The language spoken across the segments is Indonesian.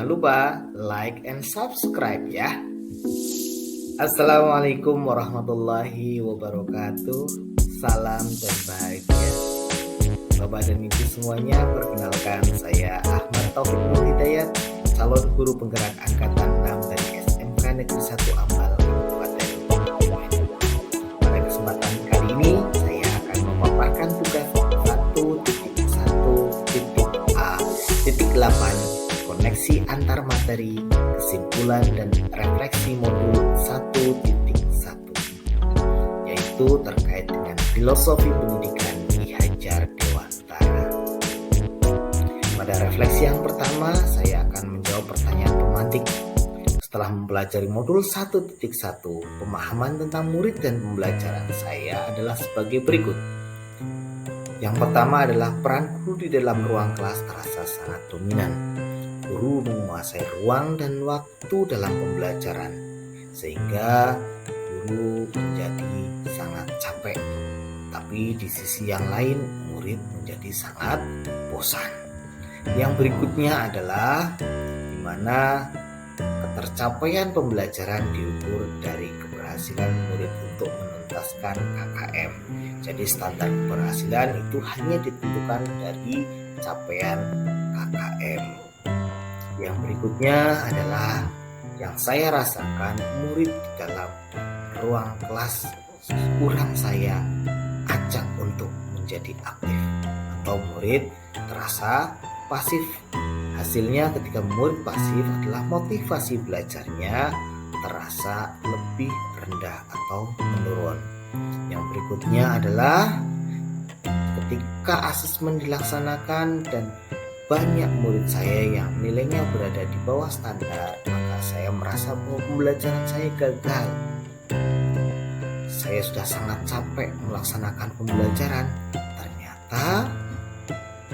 Jangan lupa like and subscribe ya. Assalamualaikum warahmatullahi wabarakatuh. Salam dan bahagia Bapak dan Ibu semuanya. Perkenalkan, saya Ahmad Taufik Nur Hidayat, calon guru penggerak angkatan 6 dari SMK Negeri 1 Ambal, Kabupaten Kebumen. Pada kesempatan kali ini saya akan memaparkan tugas 1.1.a.8 koneksi antar materi, kesimpulan dan refleksi modul 1.1, yaitu terkait dengan filosofi pendidikan Ki Hajar Dewantara. Pada refleksi yang pertama, saya akan menjawab pertanyaan pemantik. Setelah mempelajari modul 1.1, pemahaman tentang murid dan pembelajaran saya adalah sebagai berikut. Yang pertama adalah peran guru di dalam ruang kelas terasa sangat dominan. Guru menguasai ruang dan waktu dalam pembelajaran, sehingga guru menjadi sangat capek. Tapi di sisi yang lain, murid menjadi sangat bosan. Yang berikutnya adalah di mana ketercapaian pembelajaran diukur dari keberhasilan murid untuk menuntaskan KKM. Jadi standar keberhasilan itu hanya ditentukan dari capaian KKM. Yang berikutnya adalah yang saya rasakan, murid di dalam ruang kelas kurang saya ajak untuk menjadi aktif, atau murid terasa pasif. Hasilnya ketika murid pasif adalah motivasi belajarnya terasa lebih rendah atau menurun. Yang berikutnya adalah ketika asesmen dilaksanakan dan banyak murid saya yang nilainya berada di bawah standar, maka saya merasa bahwa pembelajaran saya gagal. Saya sudah sangat capek melaksanakan pembelajaran. Ternyata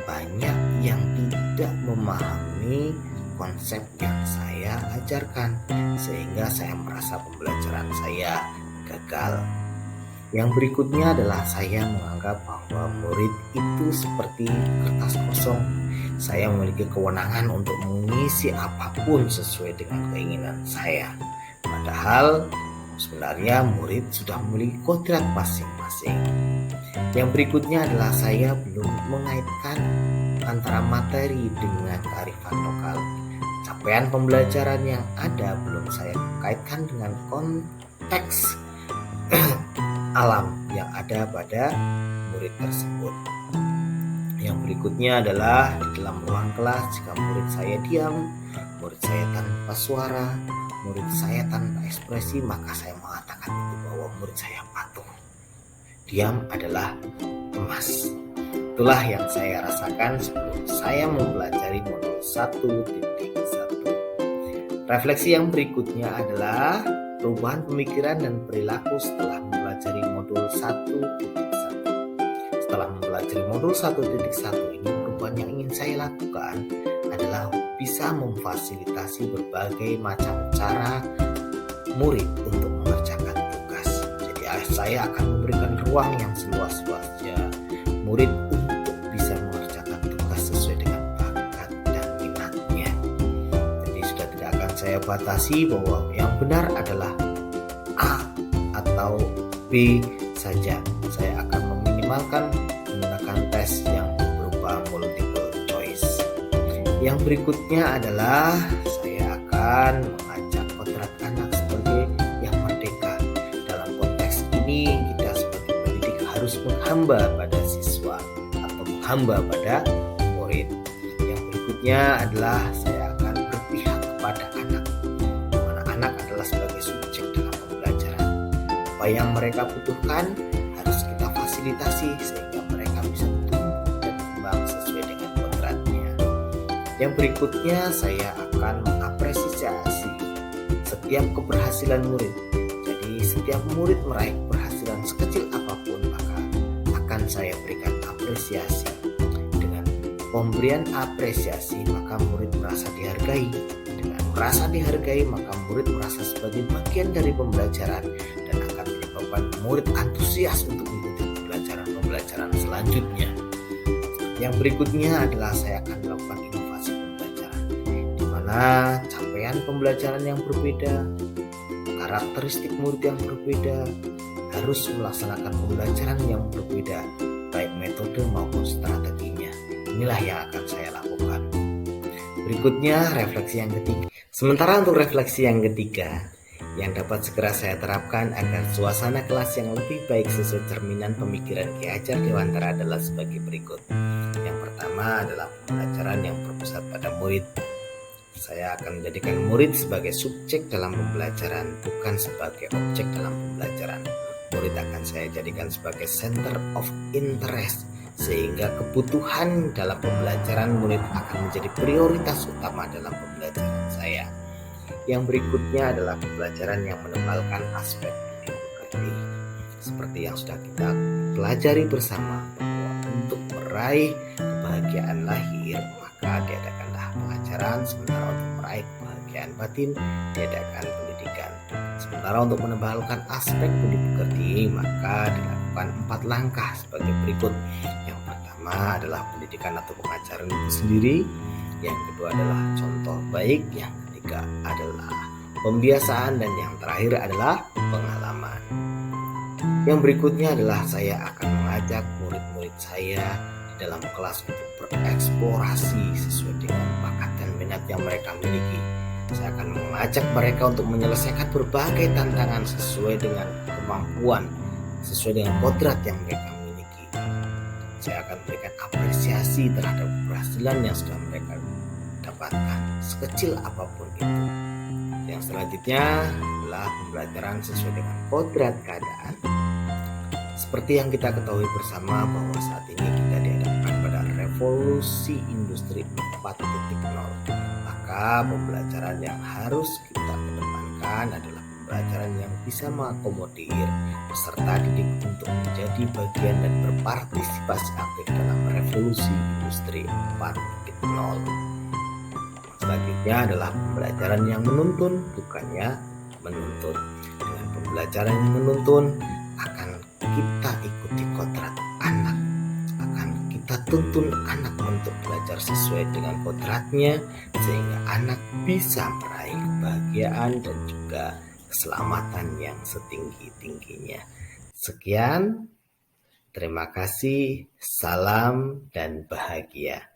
banyak yang tidak memahami konsep yang saya ajarkan, sehingga saya merasa pembelajaran saya gagal. Yang berikutnya adalah saya menganggap bahwa murid itu seperti kertas kosong. Saya memiliki kewenangan untuk mengisi apapun sesuai dengan keinginan saya. Padahal sebenarnya murid sudah memiliki kodrat masing-masing. Yang berikutnya adalah saya belum mengaitkan antara materi dengan kearifan lokal. Capaian pembelajaran yang ada belum saya kaitkan dengan konteks alam yang ada pada murid tersebut. Yang berikutnya adalah di dalam ruang kelas, jika murid saya diam, murid saya tanpa suara, murid saya tanpa ekspresi, maka saya mengatakan itu bahwa murid saya patuh. Diam adalah emas. Itulah yang saya rasakan sebelum saya mempelajari modul 1.1. Refleksi yang berikutnya adalah perubahan pemikiran dan perilaku setelah mempelajari modul 1.1. Setelah mempelajari modul 1.1 ini, perubahan yang ingin saya lakukan adalah bisa memfasilitasi berbagai macam cara murid untuk mengerjakan tugas. Jadi saya akan memberikan ruang yang seluas-luasnya murid untuk bisa mengerjakan tugas sesuai dengan bakat dan minatnya. Jadi sudah tidak akan saya batasi bahwa yang benar adalah A atau B saja. Saya akan meminimalkan menggunakan tes yang berupa multiple choice. Yang berikutnya adalah saya akan mengajak kodrat anak sebagai yang merdeka. Dalam konteks ini, kita sebagai pendidik harus menghamba pada siswa atau menghamba pada murid. Yang berikutnya adalah saya akan berpihak kepada anak, di mana anak adalah sebagai subjek dalam pembelajaran. Apa yang mereka butuhkan harus kita fasilitasi sehingga mereka bisa tumbuh dan berkembang sesuai dengan kodratnya. Yang berikutnya saya akan mengapresiasi setiap keberhasilan murid. Jadi setiap murid meraih keberhasilan sekecil apapun, maka akan saya berikan apresiasi. Dengan pemberian apresiasi, maka murid merasa dihargai. Dengan merasa dihargai, maka murid merasa sebagai bagian dari pembelajaran dan akan menyebabkan murid antusias untuk mengikuti pembelajaran selanjutnya. Yang berikutnya adalah saya akan melakukan inovasi pembelajaran, di mana mana capaian pembelajaran yang berbeda, karakteristik murid yang berbeda, harus melaksanakan pembelajaran yang berbeda, baik metode maupun strateginya. Inilah yang akan saya lakukan. Berikutnya, refleksi yang ketiga. Sementara untuk refleksi yang ketiga, yang dapat segera saya terapkan agar suasana kelas yang lebih baik sesuai cerminan pemikiran Ki Hajar Dewantara adalah sebagai berikut. Yang pertama adalah pembelajaran yang berpusat pada murid. Saya akan menjadikan murid sebagai subjek dalam pembelajaran, bukan sebagai objek dalam pembelajaran. Murid akan saya jadikan sebagai center of interest, sehingga kebutuhan dalam pembelajaran murid akan menjadi prioritas utama dalam pembelajaran saya. Yang berikutnya adalah pembelajaran yang menebalkan aspek budi. Seperti yang sudah kita pelajari bersama, bahwa untuk meraih kebahagiaan lahir maka diadakanlah pelajaran, sementara untuk meraih kebahagiaan batin diadakan pendidikan. Sementara untuk menebalkan aspek budi pekerti maka dilakukan 4 langkah sebagai berikut. Yang pertama adalah pendidikan atau pengajaran itu sendiri. Yang kedua adalah contoh baik. Yang ketiga adalah pembiasaan, dan yang terakhir adalah pengalaman. Yang berikutnya adalah saya akan mengajak murid-murid saya di dalam kelas untuk bereksplorasi sesuai dengan bakat dan minat yang mereka miliki. Saya akan mengajak mereka untuk menyelesaikan berbagai tantangan sesuai dengan kemampuan, sesuai dengan kodrat yang mereka miliki. Saya akan berikan apresiasi terhadap keberhasilan yang sudah mereka dapatkan, sekecil apapun itu. Yang selanjutnya adalah pembelajaran sesuai dengan kodrat keadaan. Seperti yang kita ketahui bersama bahwa saat ini kita dihadapkan pada revolusi industri 4.0. Maka pembelajaran yang harus kita kedepankan adalah pembelajaran yang bisa mengakomodir peserta didik untuk menjadi bagian dan berpartisipasi aktif dalam revolusi industri 4.0. Selanjutnya adalah pembelajaran yang menuntun, bukannya menuntut. Dengan pembelajaran yang menuntun akan kita ikuti kodrat anak, akan kita tuntun anak untuk belajar sesuai dengan kodratnya, sehingga anak bisa meraih kebahagiaan dan juga keselamatan yang setinggi-tingginya. Sekian, terima kasih, salam dan bahagia.